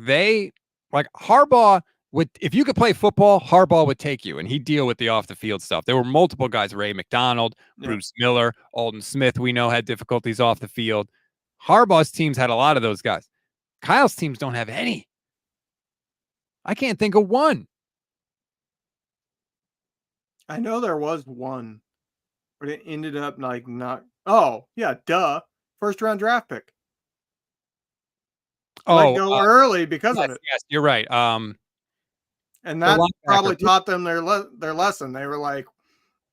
Harbaugh would, if you could play football, Harbaugh would take you and he'd deal with the off the field stuff. There were multiple guys, Ray McDonald, Bruce Miller, Alden Smith, we know had difficulties off the field. Harbaugh's teams had a lot of those guys. Kyle's teams don't have any. I can't think of one. I know there was one, but it ended up like not. Oh, yeah, duh. First round draft pick. Let go early because of it. Yes, you're right. And that probably taught them their lesson. They were like,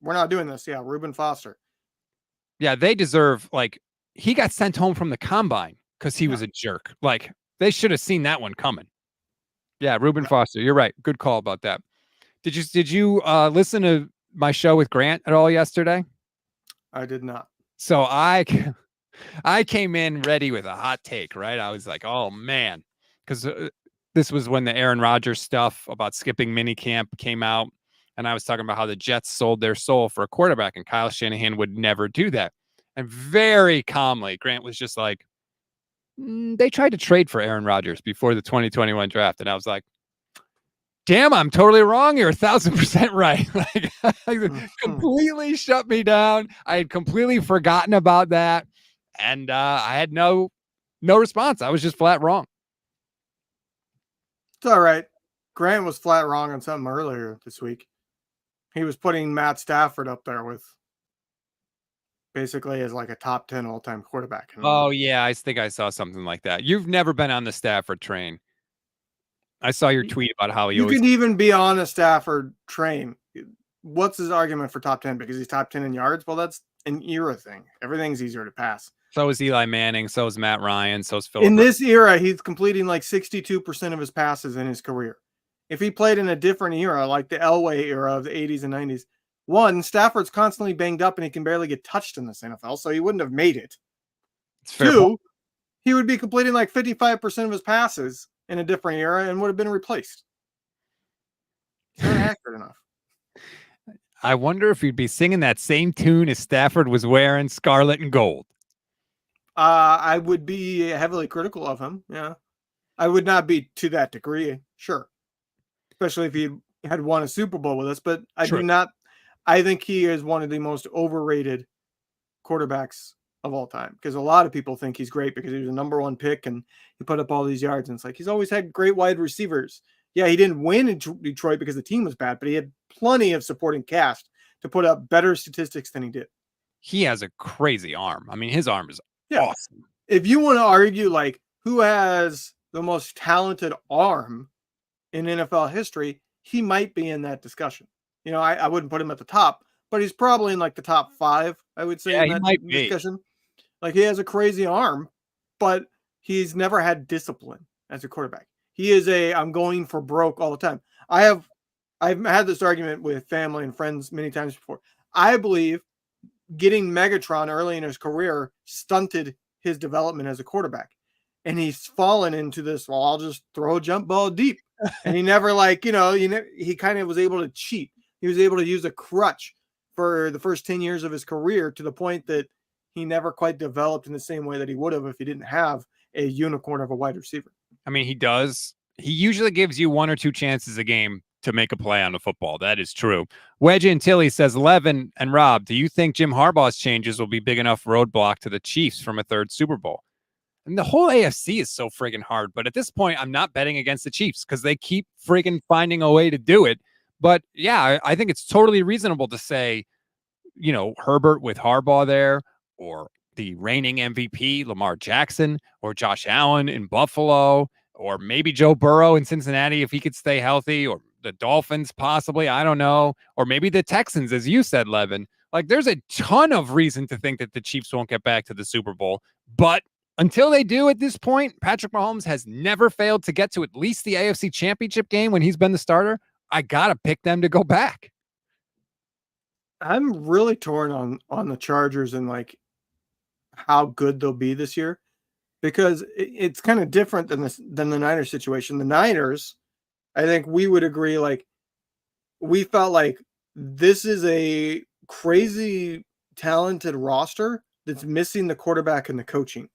we're not doing this. Yeah, Reuben Foster. Yeah, they deserve, like, he got sent home from the combine because he was a jerk. Like, they should have seen that one coming. Yeah, Reuben Foster. You're right. Good call about that. Did you listen to my show with Grant at all yesterday? I did not. So I came in ready with a hot take, right? I was like, oh man, because this was when the Aaron Rodgers stuff about skipping minicamp came out. And I was talking about how the Jets sold their soul for a quarterback and Kyle Shanahan would never do that. And very calmly, Grant was just like, they tried to trade for Aaron Rodgers before the 2021 draft. And I was like, damn, I'm totally wrong. You're 1,000% right. Like, completely shut me down. I had completely forgotten about that. And I had no response. I was just flat wrong. It's all right. Grant was flat wrong on something earlier this week. He was putting Matt Stafford up there with basically as like a top 10 all-time quarterback. Oh, yeah. I think I saw something like that. You've never been on the Stafford train. I saw your tweet about how you can even be on a Stafford train. what's his argument for top 10? Because he's top 10 in yards? Well, that's an era thing. Everything's easier to pass. So is Eli Manning. So is Matt Ryan. So is Philip. In this era, he's completing like 62% of his passes in his career. If he played in a different era, like the Elway era of the 80s and 90s, one, Stafford's constantly banged up and he can barely get touched in this NFL, so he wouldn't have made it. Two, he would be completing like 55% of his passes in a different era and would have been replaced. It's not accurate enough. I wonder if he'd be singing that same tune as Stafford was wearing, scarlet and gold. I would be heavily critical of him. Yeah. I would not be to that degree. Sure. Especially if he had won a Super Bowl with us, but I do not. I think he is one of the most overrated quarterbacks of all time, because a lot of people think he's great because he was a number one pick and he put up all these yards. And it's like, he's always had great wide receivers. Yeah, he didn't win in Detroit because the team was bad, but he had plenty of supporting cast to put up better statistics than he did. He has a crazy arm. I mean, his arm is awesome. If you want to argue like who has the most talented arm in NFL history, he might be in that discussion. You know, I wouldn't put him at the top, but he's probably in like the top 5, I would say, in that discussion. Like, he has a crazy arm, but he's never had discipline as a quarterback. He is I'm going for broke all the time. I've had this argument with family and friends many times before. I believe getting Megatron early in his career stunted his development as a quarterback. And he's fallen into this, well, I'll just throw a jump ball deep. And he never he kind of was able to cheat. He was able to use a crutch for the first 10 years of his career, to the point that he never quite developed in the same way that he would have if he didn't have a unicorn of a wide receiver. I mean, he does. He usually gives you 1 or 2 chances a game to make a play on the football. That is true. Wedge and Tilly says, Levin and Rob, do you think Jim Harbaugh's changes will be big enough roadblock to the Chiefs from a 3rd Super Bowl? And the whole AFC is so friggin' hard. But at this point, I'm not betting against the Chiefs because they keep friggin' finding a way to do it. But yeah, I think it's totally reasonable to say, you know, Herbert with Harbaugh there, or the reigning MVP, Lamar Jackson, or Josh Allen in Buffalo, or maybe Joe Burrow in Cincinnati if he could stay healthy, or the Dolphins possibly, I don't know, or maybe the Texans, as you said, Levin. Like, there's a ton of reason to think that the Chiefs won't get back to the Super Bowl. But until they do at this point, Patrick Mahomes has never failed to get to at least the AFC Championship game when he's been the starter. I got to pick them to go back. I'm really torn on the Chargers and like how good they'll be this year, because it's kind of different than the Niners situation. The Niners, I think we would agree, like, we felt like this is a crazy talented roster that's missing the quarterback and the coaching.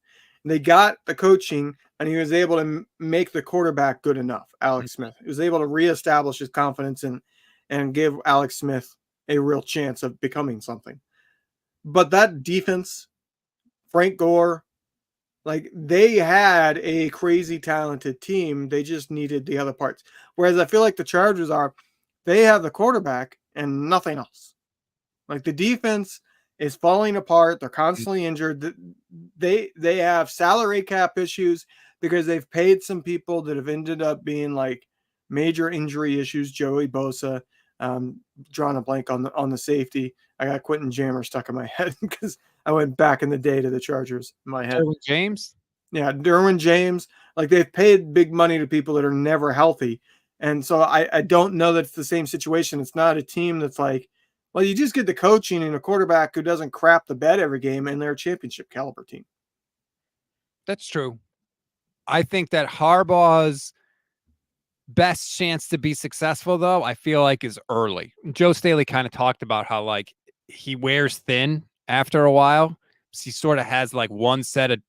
And they got the coaching, and he was able to make the quarterback good enough. Alex Smith, he was able to reestablish his confidence and give Alex Smith a real chance of becoming something. But that defense, Frank Gore, like, they had a crazy talented team. They just needed the other parts. Whereas I feel like the Chargers they have the quarterback and nothing else. Like, the defense is falling apart. They're constantly injured. They have salary cap issues because they've paid some people that have ended up being like major injury issues. Joey Bosa, drawing a blank on the safety. I got Quentin Jammer stuck in my head because I went back in the day to the Chargers in my head. Derwin James? Yeah, Derwin James. Like, they've paid big money to people that are never healthy. And so I don't know that it's the same situation. It's not a team that's like, well, you just get the coaching and a quarterback who doesn't crap the bed every game, and they're a championship caliber team. That's true. I think that Harbaugh's best chance to be successful, though, I feel like is early. Joe Staley kind of talked about how, like, he wears thin after a while. So he sort of has like one set of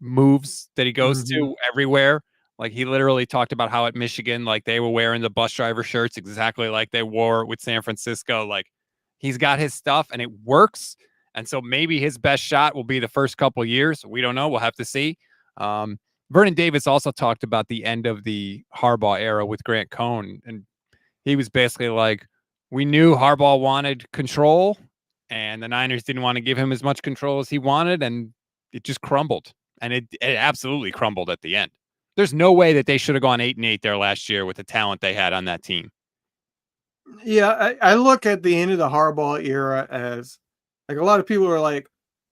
moves that he goes to everywhere. Like, he literally talked about how at Michigan, like, they were wearing the bus driver shirts exactly like they wore with San Francisco. Like, he's got his stuff and it works. And so maybe his best shot will be the first couple of years. We don't know. We'll have to see. Vernon Davis also talked about the end of the Harbaugh era with Grant Cohn. And he was basically like, we knew Harbaugh wanted control and the Niners didn't want to give him as much control as he wanted. And it just crumbled. And it absolutely crumbled at the end. There's no way that they should have gone 8-8 there last year with the talent they had on that team. Yeah, I look at the end of the Harbaugh era as like a lot of people are like,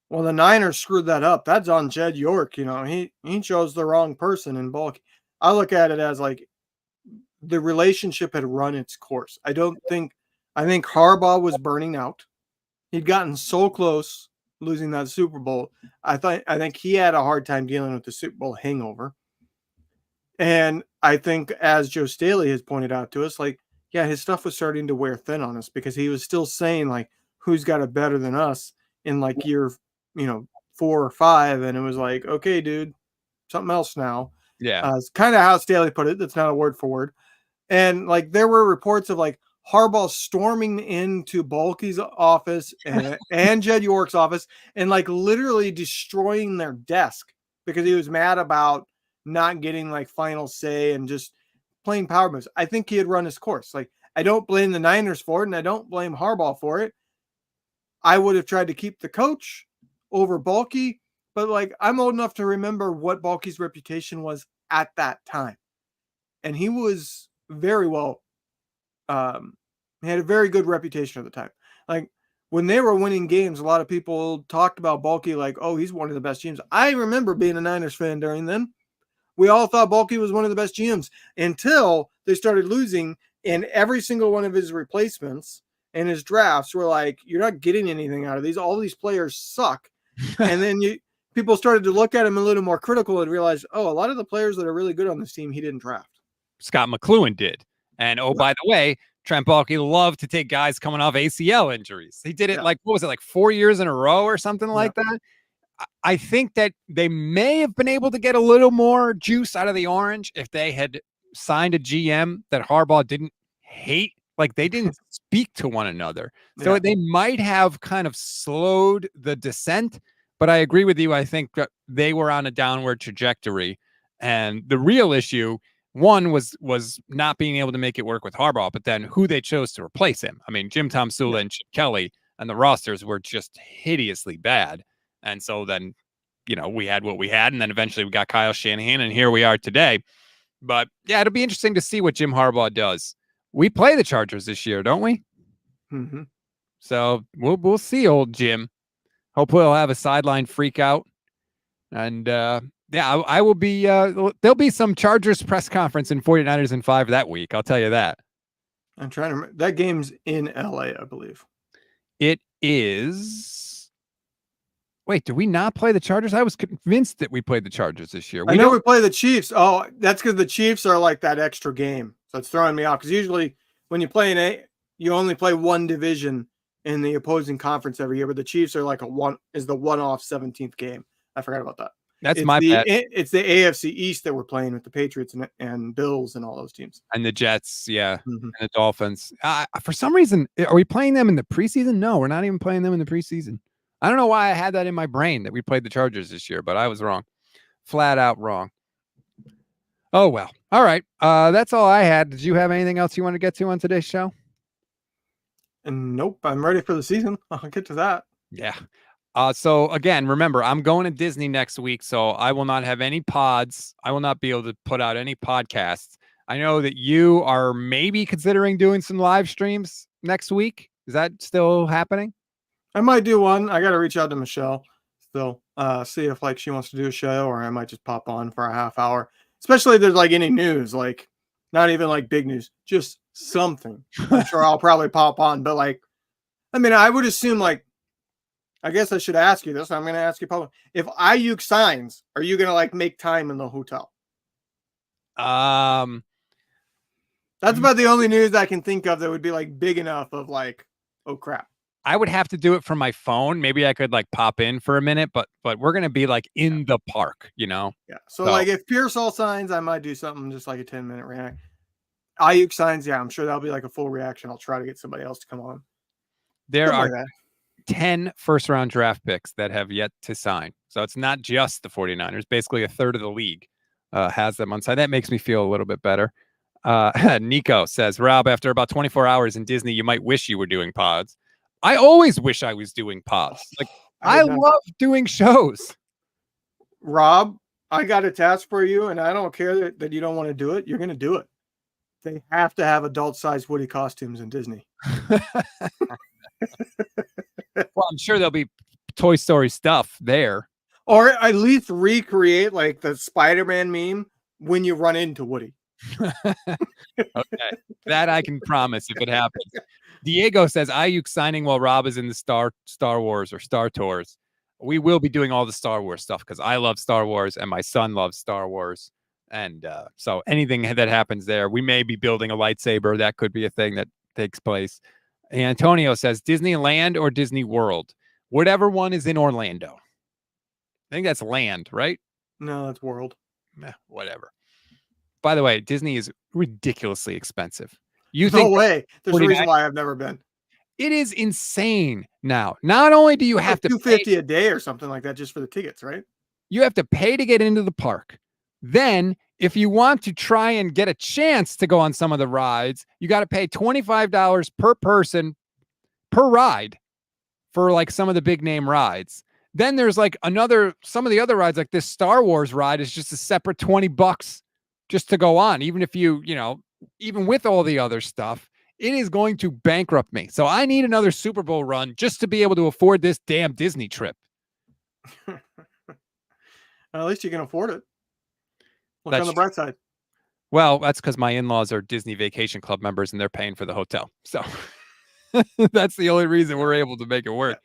well, the Niners screwed that up. That's on Jed York. He chose the wrong person in bulk. I look at it as like the relationship had run its course. I think Harbaugh was burning out. He'd gotten so close losing that Super Bowl. I think he had a hard time dealing with the Super Bowl hangover. And I think, as Joe Staley has pointed out to us, like, yeah, his stuff was starting to wear thin on us because he was still saying, like, who's got it better than us in like year, 4 or 5. And it was like, okay, dude, something else now. Yeah. It's kind of how Staley put it. That's not a word for word. And like, there were reports of like Harbaugh storming into Bulky's office and Jed York's office and like literally destroying their desk because he was mad about not getting like final say and just playing power moves. I think he had run his course. Like, I don't blame the Niners for it, and I don't blame Harbaugh for it. I would have tried to keep the coach over Bulky, but like, I'm old enough to remember what Bulky's reputation was at that time. And he was very well, he had a very good reputation at the time. Like, when they were winning games, a lot of people talked about Bulky like, oh, he's one of the best teams. I remember being a Niners fan during then. We all thought Bulky was one of the best GMs until they started losing, and every single one of his replacements and his drafts were like, you're not getting anything out of these. All these players suck. And then people started to look at him a little more critical and realize, oh, a lot of the players that are really good on this team, he didn't draft. Scott McLuhan did. And by the way, Trent Baalke loved to take guys coming off ACL injuries. He did it like, what was it, like 4 years in a row or something like that? I think that they may have been able to get a little more juice out of the orange if they had signed a GM that Harbaugh didn't hate. Like, they didn't speak to one another. So they might have kind of slowed the descent. But I agree with you. I think that they were on a downward trajectory. And the real issue, one, was not being able to make it work with Harbaugh, but then who they chose to replace him. I mean, Jim Tom Sula and Chip Kelly and the rosters were just hideously bad. And so then, we had what we had, and then eventually we got Kyle Shanahan, and here we are today. But yeah, it'll be interesting to see what Jim Harbaugh does. We play the Chargers this year, don't we? Mm-hmm. So we'll see old Jim. Hopefully he'll have a sideline freak out. And I will be there'll be some Chargers press conference in 49ers in 5 that week. I'll tell you that. I'm trying to remember. That game's in LA, I believe. It is. Wait, did we not play the Chargers? I was convinced that we played the Chargers this year. I know we play the Chiefs. Oh, that's because the Chiefs are like that extra game. So it's throwing me off. Because usually when you play you only play one division in the opposing conference every year. But the Chiefs are like the one-off 17th game. I forgot about that. That's my bad. It's the AFC East that we're playing with the Patriots and Bills and all those teams. And the Jets, and the Dolphins. For some reason, are we playing them in the preseason? No, we're not even playing them in the preseason. I don't know why I had that in my brain that we played the Chargers this year, but I was wrong. Flat out wrong. Oh, well. All right. That's all I had. Did you have anything else you want to get to on today's show? Nope. I'm ready for the season. I'll get to that. Yeah. So again, remember, I'm going to Disney next week, so I will not have any pods. I will not be able to put out any podcasts. I know that you are maybe considering doing some live streams next week. Is that still happening? I might do one. I got to reach out to Michelle still, see if like she wants to do a show, or I might just pop on for a half hour, especially if there's like any news, like not even like big news, just something. I'm sure I'll probably pop on, but like, I mean, I would assume like, I guess I should ask you this. I'm going to ask you public. If Ayuk signs, are you going to like make time in the hotel? That's about the only news I can think of that would be like big enough of like, oh crap. I would have to do it from my phone. Maybe I could like pop in for a minute, but we're going to be like in the park, Yeah. So like if Pearsall signs, I might do something just like a 10-minute react. Ayuk signs. Yeah. I'm sure that'll be like a full reaction. I'll try to get somebody else to come on. There are 10 first-round draft picks that have yet to sign. So it's not just the 49ers. Basically, a third of the league has them on side. That makes me feel a little bit better. Nico says, Rob, after about 24 hours in Disney, you might wish you were doing pods. I always wish I was doing pods. Like, I love doing shows. Rob, I got a task for you, and I don't care that you don't want to do it. You're going to do it. They have to have adult-sized Woody costumes in Disney. Well, I'm sure there'll be Toy Story stuff there. Or at least recreate like the Spider-Man meme when you run into Woody. Okay. That I can promise if it happens. Diego says Ayuk signing while Rob is in the Star Wars or Star Tours. We will be doing all the Star Wars stuff because I love Star Wars and my son loves Star Wars. And so anything that happens there, we may be building a lightsaber. That could be a thing that takes place. Antonio says Disneyland or Disney World, whatever one is in Orlando. I think that's land, right? No, that's World. Whatever. By the way, Disney is ridiculously expensive. You no think way. There's a reason why I've never been. It is insane now. Not only do you have to $250 a day or something like that just for the tickets, right? You have to pay to get into the park. Then, if you want to try and get a chance to go on some of the rides, you got to pay $25 per person per ride for like some of the big name rides. Then there's like some of the other rides, like this Star Wars ride is just a separate $20 just to go on. Even if even with all the other stuff, it is going to bankrupt me. So I need another Super Bowl run just to be able to afford this damn Disney trip. At least you can afford it. Look on the bright side. Well, that's because my in-laws are Disney Vacation Club members and they're paying for the hotel. So that's the only reason we're able to make it work.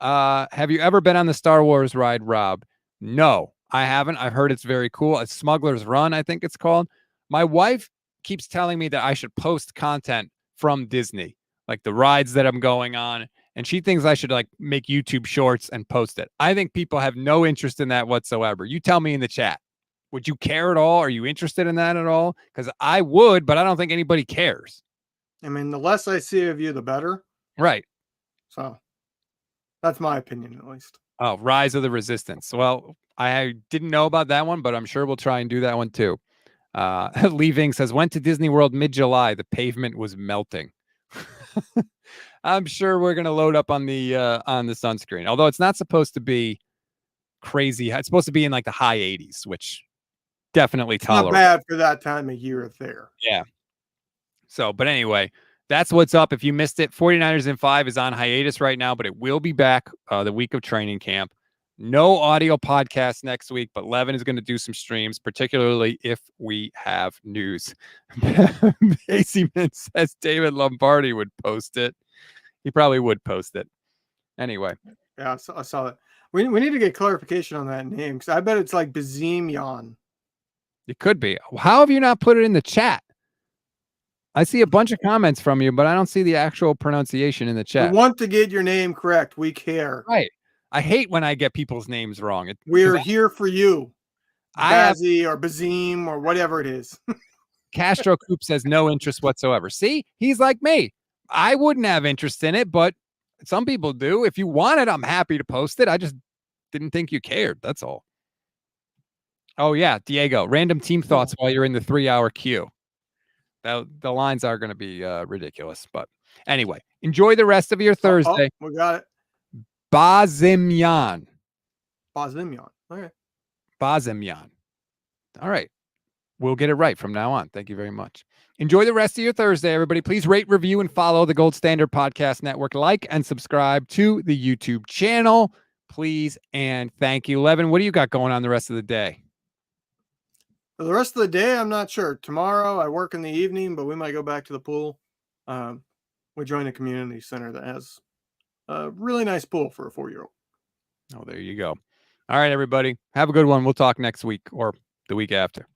Have you ever been on the Star Wars ride, Rob? No, I haven't. I've heard it's very cool. It's Smuggler's Run, I think it's called. My wife keeps telling me that I should post content from Disney, like the rides that I'm going on. And she thinks I should like make YouTube shorts and post it. I think people have no interest in that whatsoever. You tell me in the chat. Would you care at all? Are you interested in that at all? Because I would, but I don't think anybody cares. I mean, the less I see of you, the better. Right. So that's my opinion, at least. Oh, Rise of the Resistance. Well, I didn't know about that one, but I'm sure we'll try and do that one too. Leaving says, went to Disney World mid-July. The pavement was melting. I'm sure we're going to load up on the sunscreen, although it's not supposed to be crazy. It's supposed to be in like the high 80s, which definitely tolerable. Not bad for that time of year there. Yeah. So, but anyway, that's what's up. If you missed it, 49ers in 5 is on hiatus right now, but it will be back the week of training camp. No audio podcast next week, but Levin is going to do some streams, particularly if we have news. Basyman says David Lombardi would post it. He probably would post it. Anyway. Yeah, I saw that. We need to get clarification on that name because I bet it's like Bazemian. It could be. How have you not put it in the chat? I see a bunch of comments from you, but I don't see the actual pronunciation in the chat. We want to get your name correct. We care. Right. I hate when I get people's names wrong. We're here for you. Bazzy or Bazim or whatever it is. Castro Coop says no interest whatsoever. See, he's like me. I wouldn't have interest in it, but some people do. If you want it, I'm happy to post it. I just didn't think you cared. That's all. Oh, yeah. Diego, random team thoughts while you're in the 3-hour queue. The lines are going to be ridiculous. But anyway, enjoy the rest of your Thursday. We got it. Bazemian. All right. Bazemian. All right. We'll get it right from now on. Thank you very much. Enjoy the rest of your Thursday, everybody. Please rate, review, and follow the Gold Standard Podcast Network. Like and subscribe to the YouTube channel. Please and thank you. Levin, what do you got going on the rest of the day? For the rest of the day, I'm not sure. Tomorrow, I work in the evening, but we might go back to the pool. We joined a community center that has a really nice pool for a 4-year-old. Oh, there you go. All right, everybody. Have a good one. We'll talk next week or the week after.